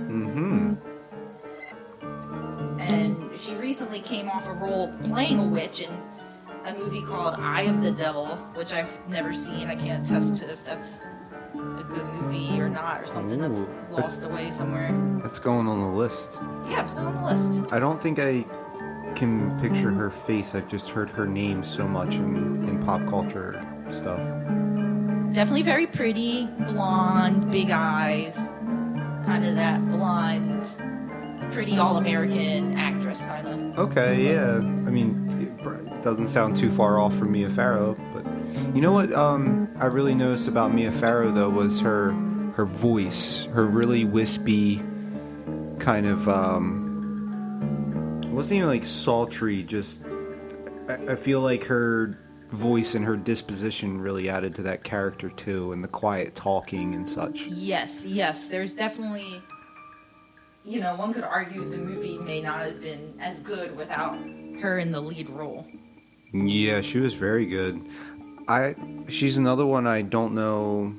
Mm-hmm. And she recently came off a role playing a witch in a movie called Eye of the Devil, which I've never seen. I can't attest to if that's a good movie or not, or something that's lost away somewhere. That's going on the list. Yeah, put it on the list. I don't think I can picture her face. I've just heard her name so much in pop culture stuff. Definitely very pretty, blonde, big eyes, kind of that blonde, pretty all-American actress kind of. Okay, yeah. I mean, it doesn't sound too far off from Mia Farrow, but you know what I really noticed about Mia Farrow, though, was her voice, her really wispy kind of, it wasn't even like sultry, just, I feel like her voice and her disposition really added to that character too, and the quiet talking and such. Yes, there's definitely, one could argue the movie may not have been as good without her in the lead role. Yeah, she was very good. She's another one I don't know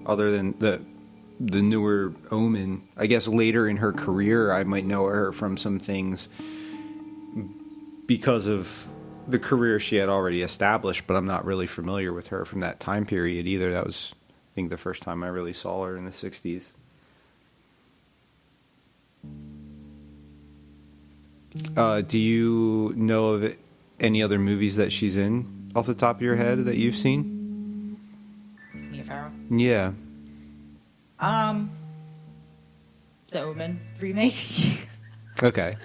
other than the newer Omen. I guess later in her career I might know her from some things because of the career she had already established, but I'm not really familiar with her from that time period either. That was, I think, the first time I really saw her in the 60s. Do you know of any other movies that she's in off the top of your head that you've seen? Mia Farrow? Yeah. The Omen remake. Okay.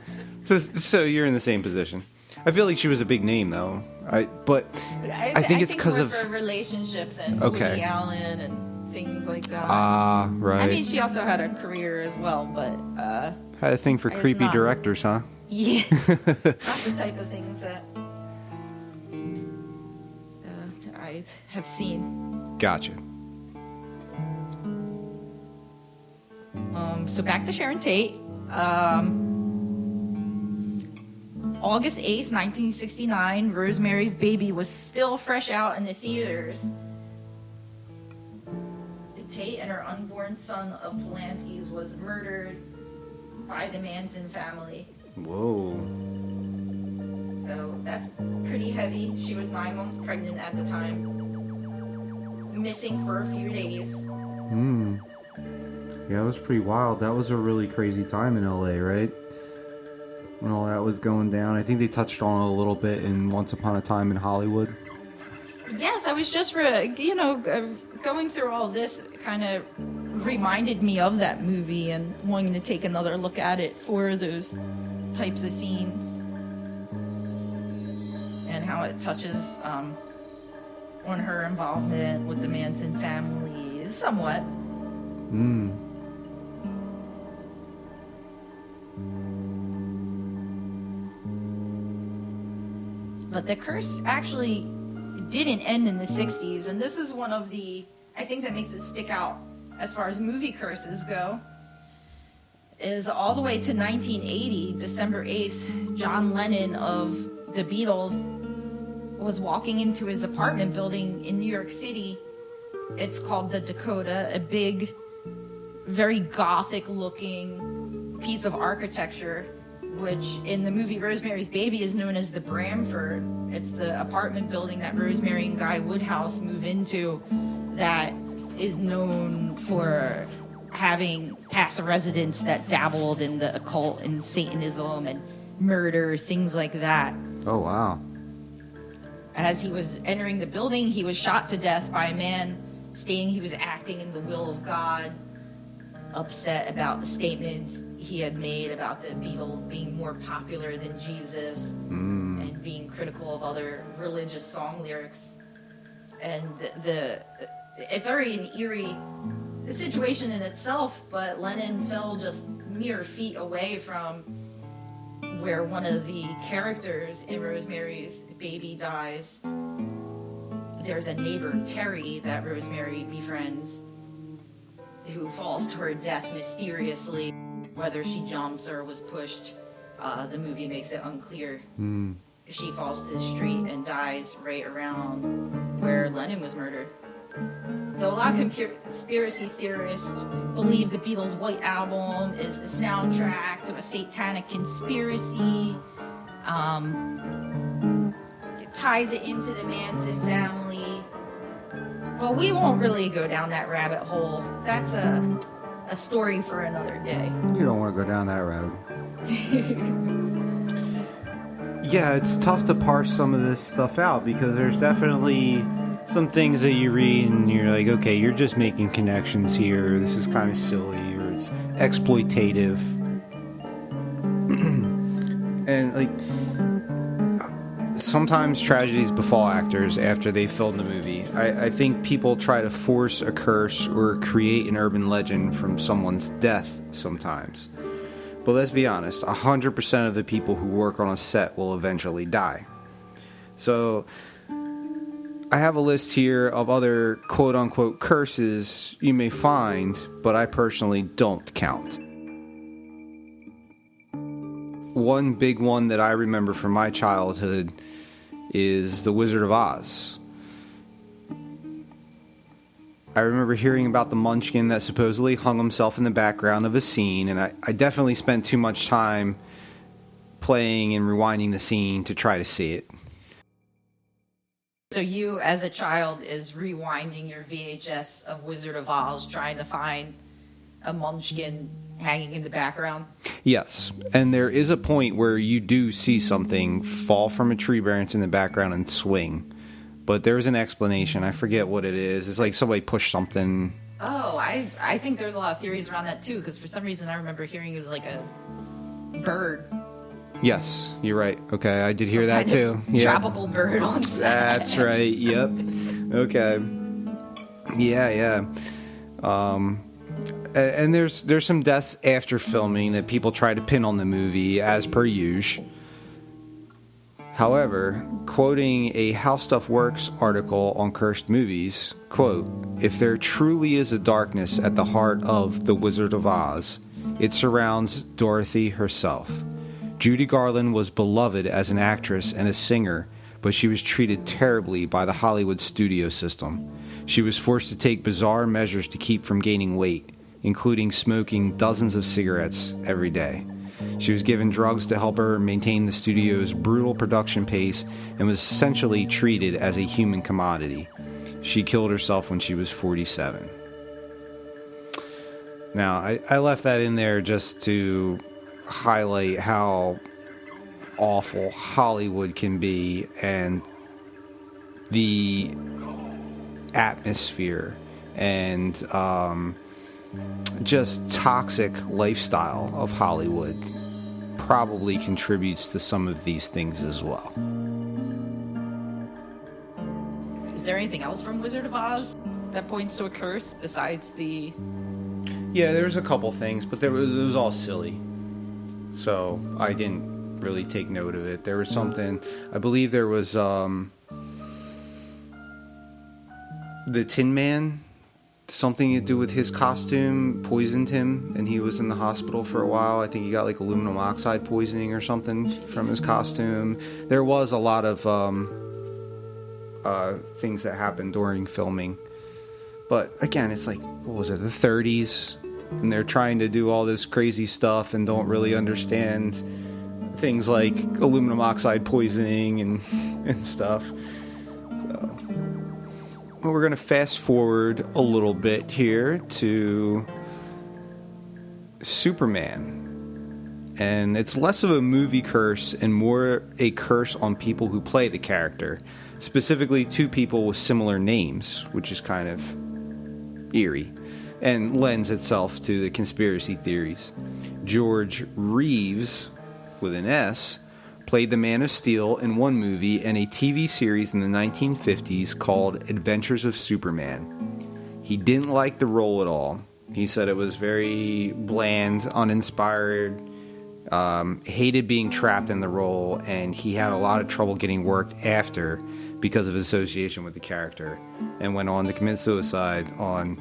So you're in the same position. I feel like she was a big name, though. I think it's because of her relationships and Woody Allen and things like that. Ah, right. I mean, she also had a career as well, but had a thing for creepy directors, huh? Yeah, not the type of things that I have seen. Gotcha. So back to Sharon Tate. August 8th, 1969, Rosemary's Baby was still fresh out in the theaters. Tate and her unborn son of Polanski's was murdered by the Manson family. Whoa. So that's pretty heavy. She was 9 months pregnant at the time. Missing for a few days. Yeah, it was pretty wild. That was a really crazy time in LA, right? When all that was going down. I think they touched on it a little bit in Once Upon a Time in Hollywood. Yes, I was just, going through all this kind of reminded me of that movie and wanting to take another look at it for those types of scenes. And how it touches on her involvement with the Manson family, somewhat. But the curse actually didn't end in the 60s, and this is one of the, I think that makes it stick out as far as movie curses go, is all the way to 1980, December 8th, John Lennon of the Beatles was walking into his apartment building in New York City. It's called the Dakota, a big, very gothic-looking piece of architecture, which in the movie Rosemary's Baby is known as the Bramford. It's the apartment building that Rosemary and Guy Woodhouse move into that is known for having past residents that dabbled in the occult and Satanism and murder, things like that. Oh, wow. As he was entering the building, he was shot to death by a man stating he was acting in the will of God, upset about the statements he had made about the Beatles being more popular than Jesus and being critical of other religious song lyrics. And it's already an eerie situation in itself, but Lennon fell just mere feet away from where one of the characters in Rosemary's Baby dies. There's a neighbor, Terry, that Rosemary befriends, who falls to her death mysteriously. Whether she jumps or was pushed, the movie makes it unclear. She falls to the street and dies right around where Lennon was murdered. So a lot of conspiracy theorists believe the Beatles' White Album is the soundtrack to a satanic conspiracy. It ties it into the Manson family. But we won't really go down that rabbit hole. That's a story for another day. You don't want to go down that road. Yeah, it's tough to parse some of this stuff out because there's definitely some things that you read and you're like, okay, you're just making connections here. This is kind of silly or it's exploitative. And like, sometimes tragedies befall actors after they filmed the movie. I think people try to force a curse or create an urban legend from someone's death sometimes. But let's be honest, 100% of the people who work on a set will eventually die. So I have a list here of other quote-unquote curses you may find, but I personally don't count. One big one that I remember from my childhood is The Wizard of Oz. I remember hearing about the munchkin that supposedly hung himself in the background of a scene, and I definitely spent too much time playing and rewinding the scene to try to see it. So you, as a child, is rewinding your VHS of Wizard of Oz, trying to find a munchkin hanging in the background? Yes, and there is a point where you do see something fall from a tree branch in the background and swing. But there's an explanation. I forget what it is. It's like somebody pushed something. Oh, I think there's a lot of theories around that too, because for some reason I remember hearing it was like a bird. Yes, you're right. Okay, I did hear that too. Tropical bird on set. That's right. Yep. Okay. Yeah. And there's some deaths after filming that people try to pin on the movie, as per usual. However, quoting a How Stuff Works article on cursed movies, quote, "If there truly is a darkness at the heart of The Wizard of Oz, it surrounds Dorothy herself. Judy Garland was beloved as an actress and a singer, but she was treated terribly by the Hollywood studio system. She was forced to take bizarre measures to keep from gaining weight, including smoking dozens of cigarettes every day. She was given drugs to help her maintain the studio's brutal production pace and was essentially treated as a human commodity. She killed herself when she was 47. Now, I left that in there just to highlight how awful Hollywood can be and the atmosphere and just toxic lifestyle of Hollywood probably contributes to some of these things as well. Is there anything else from Wizard of Oz that points to a curse besides the... Yeah, there was a couple things, but it was all silly. So I didn't really take note of it. There was something, I believe there was the Tin Man, something to do with his costume poisoned him and he was in the hospital for a while. I think he got like aluminum oxide poisoning or something from his costume. There was a lot of things that happened during filming. But again, it's like, what was it, the 30s? And they're trying to do all this crazy stuff and don't really understand things like aluminum oxide poisoning and stuff. So we're going to fast forward a little bit here to Superman. And it's less of a movie curse and more a curse on people who play the character. Specifically, two people with similar names, which is kind of eerie and lends itself to the conspiracy theories. George Reeves, with an S, played the Man of Steel in one movie and a TV series in the 1950s called Adventures of Superman. He didn't like the role at all. He said it was very bland, uninspired, hated being trapped in the role, and he had a lot of trouble getting work after because of his association with the character, and went on to commit suicide on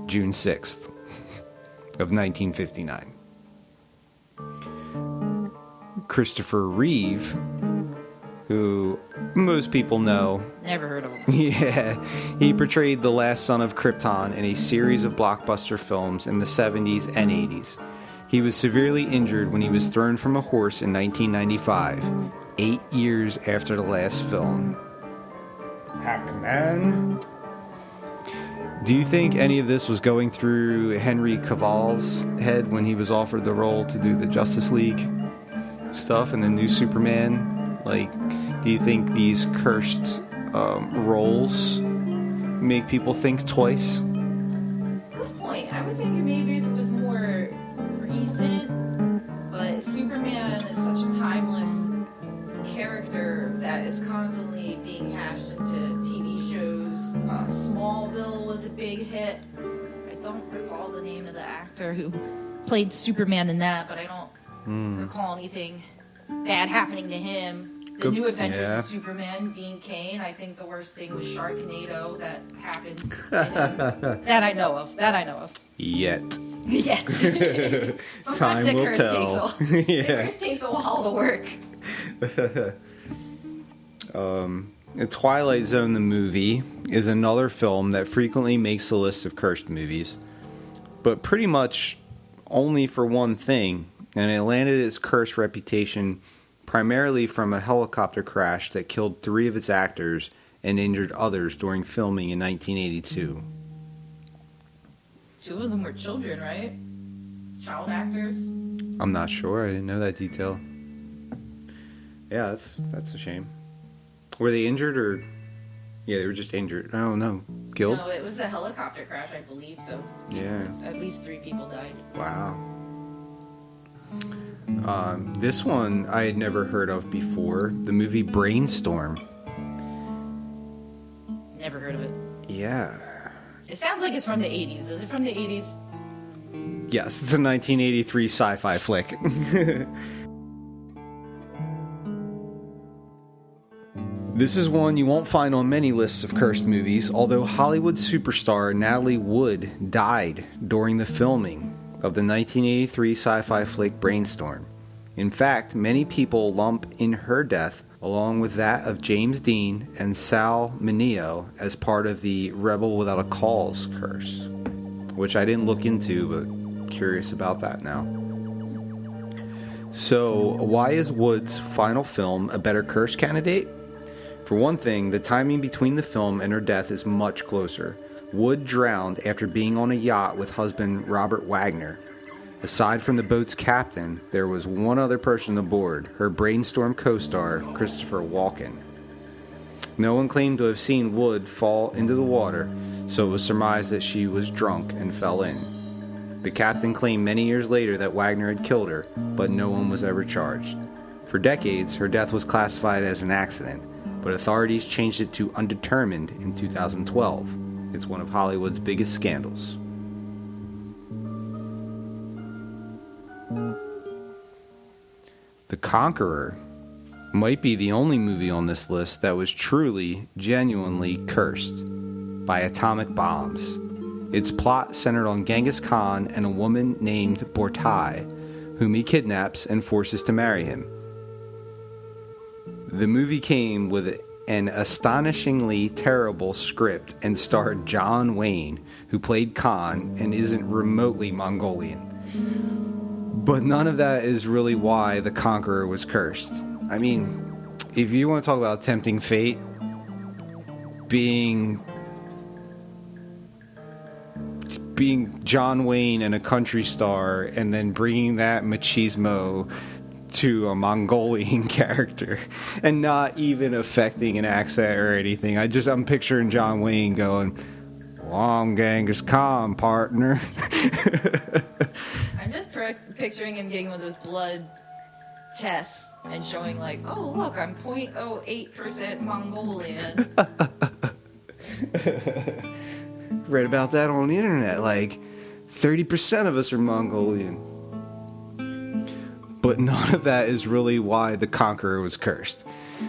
June 6th of 1959. Christopher Reeve, who most people know Never heard of him. Yeah, he portrayed the last son of Krypton in a series of blockbuster films in the 70s and 80s. He was severely injured when he was thrown from a horse in 1995, 8 years after the last film. Hackman. Do you think any of this was going through Henry Cavill's head when he was offered the role to do the Justice League stuff and the new Superman? Like, do you think these cursed roles make people think twice? Good point. I would think maybe if it was more recent, but Superman is such a timeless character that is constantly being hashed into TV shows. Smallville was a big hit. I don't recall the name of the actor who played Superman in that, but I don't recall anything bad happening to him. The New Adventures of Superman, Dean Cain. I think the worst thing was Sharknado that happened to him. That I know of. Yet. Yes. Sometimes Time the will curse tell. The curse takes a while to work. Twilight Zone the movie is another film that frequently makes the list of cursed movies, but pretty much only for one thing, and it landed its cursed reputation primarily from a helicopter crash that killed 3 of its actors and injured others during filming in 1982. 2 of them were children, right? Child actors? I'm not sure. I didn't know that detail. Yeah, that's a shame. Were they injured or... Yeah, they were just injured. Oh, no. Killed? No, it was a helicopter crash, I believe, so... Yeah. At least 3 people died. Wow. This one I had never heard of before. The movie Brainstorm. Never heard of it. Yeah. It sounds like it's from the 80s. Is it from the 80s? Yes, it's a 1983 sci-fi flick. This is one you won't find on many lists of cursed movies, although Hollywood superstar Natalie Wood died during the filming of the 1983 sci-fi flick Brainstorm. In fact, many people lump in her death along with that of James Dean and Sal Mineo as part of the Rebel Without a Cause curse, which I didn't look into, but curious about that now. So, why is Wood's final film a better curse candidate? For one thing, the timing between the film and her death is much closer. Wood drowned after being on a yacht with husband Robert Wagner. Aside from the boat's captain, there was one other person aboard, her Brainstorm co-star, Christopher Walken. No one claimed to have seen Wood fall into the water, so it was surmised that she was drunk and fell in. The captain claimed many years later that Wagner had killed her, but no one was ever charged. For decades, her death was classified as an accident, but authorities changed it to undetermined in 2012. It's one of Hollywood's biggest scandals. The Conqueror might be the only movie on this list that was truly, genuinely cursed by atomic bombs. Its plot centered on Genghis Khan and a woman named Bortai, whom he kidnaps and forces to marry him. The movie came with an astonishingly terrible script and starred John Wayne, who played Khan and isn't remotely Mongolian. But none of that is really why The Conqueror was cursed. I mean, if you want to talk about tempting fate, being John Wayne and a country star, and then bringing that machismo to a Mongolian character, and not even affecting an accent or anything. I'm picturing John Wayne going, "Well, I'm Genghis Khan, partner." I'm just picturing him getting one of those blood tests and showing like, oh look, I'm 0.08% Mongolian. Read about that on the internet. Like 30% of us are Mongolian. But none of that is really why The Conqueror was cursed.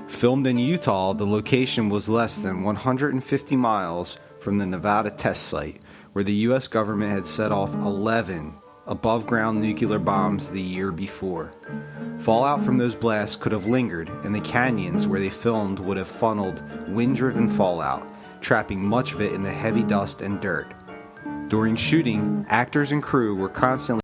Filmed in Utah, the location was less than 150 miles from the Nevada test site, where the U.S. government had set off 11 above-ground nuclear bombs the year before. Fallout from those blasts could have lingered, and the canyons where they filmed would have funneled wind-driven fallout, trapping much of it in the heavy dust and dirt. During shooting, actors and crew were constantly